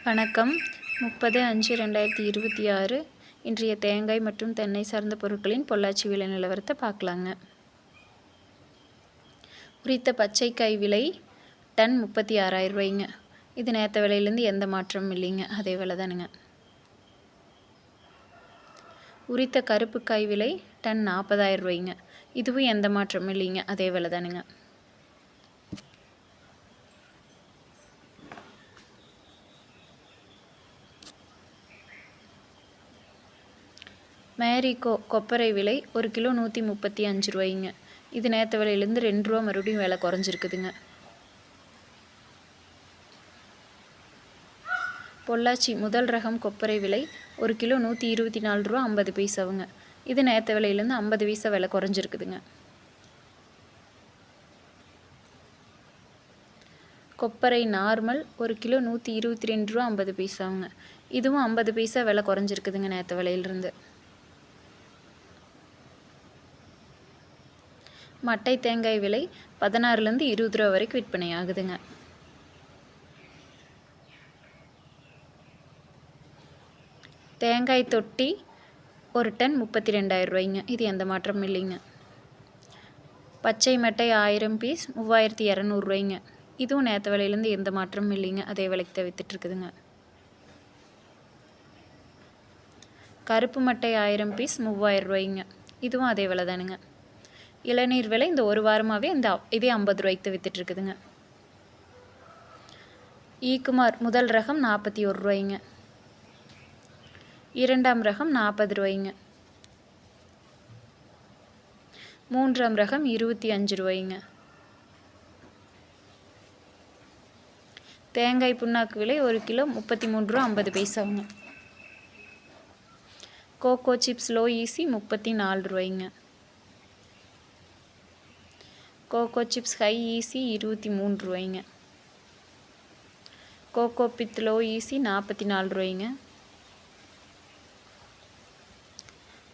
வணக்கம். 30/5/2026 இன்றைய தேங்காய் மற்றும் தென்னை சார்ந்த பொருட்களின் பொள்ளாச்சி விலை நிலவரத்தை பார்க்கலாங்க. உரித்த பச்சைக்காய் விலை டன் 36,000 ரூபாய்ங்க. இது நேற்று விலையிலேருந்து எந்த மாற்றமும் இல்லைங்க, அதே விலை தானுங்க. உரித்த கருப்புக்காய் விலை டன் 40,000 ரூபாய்ங்க. இதுவும் எந்த மாற்றமும் இல்லைங்க, அதே விலை தானுங்க. மேரிகோ கொப்பரை விலை 1 கிலோ 135 ரூபாய்ங்க. இது நேற்று விலையிலேருந்து 2 ரூபா மறுபடியும் விலை குறைஞ்சிருக்குதுங்க. பொள்ளாச்சி முதல் ரகம் கொப்பரை விலை 1 கிலோ 124 ரூபா 50 பைசாவுங்க. இது நேற்று விலையிலேருந்து 50 பைசா விலை குறைஞ்சிருக்குதுங்க. கொப்பரை நார்மல் 1 கிலோ 122 ரூபா 50 பைசாவுங்க. இதுவும் 50 பைசா விலை குறைஞ்சிருக்குதுங்க நேற்று விலையிலிருந்து. மட்டை தேங்காய் விலை 16லேருந்து 20 ரூபா வரைக்கும் விற்பனை ஆகுதுங்க. தேங்காய் தொட்டி ஒரு டன் 32,000 ரூபாய்ங்க. இது எந்த மாற்றமும் இல்லைங்க. பச்சை மட்டை 1000 பீஸ் 3,200 ரூபாய்ங்க. இதுவும் நேற்று விலையிலேருந்து எந்த மாற்றமும் இல்லைங்க, அதே விலைக்கு தான் விற்றுட்ருக்குதுங்க. கருப்பு மட்டை 1000 பீஸ் 3,000 ரூபாய்ங்க. இதுவும் அதே விலை தானுங்க. இளநீர் விலை இந்த ஒரு வாரமாகவே இதே 50 ரூபாய்க்கு தான் விற்றுட்ருக்குதுங்க. ஈக்குமார் முதல் ரகம் 41 ரூபாய்ங்க. இரண்டாம் ரகம் 40 ரூபாய்ங்க. மூன்றாம் ரகம் 25 ரூபாய்ங்க. தேங்காய் புண்ணாக்கு விலை 1 கிலோ 33 ரூபா 50 பைசாவுங்க. கோகோ சிப்ஸ் லோ ஈசி 34 ரூபாய்ங்க. கோகோ சிப்ஸ் ஹை ஈசி 23 ரூபாய்ங்க. கோகோ பித் லோ ஈசி 44 ரூபாய்ங்க.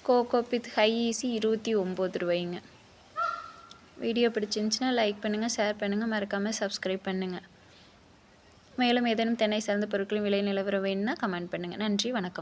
கோகோ பித் ஹை ஈசி 29 ரூபாய்ங்க. வீடியோ பிடிச்சிருந்துச்சுன்னா லைக் பண்ணுங்கள், ஷேர் பண்ணுங்கள், மறக்காமல் சப்ஸ்கிரைப் பண்ணுங்கள். மேலும் ஏதேனும் தென்னை சார்ந்த பொருட்களின் விலை நிலவரம் வேணும்னா கமெண்ட் பண்ணுங்கள். நன்றி, வணக்கம்.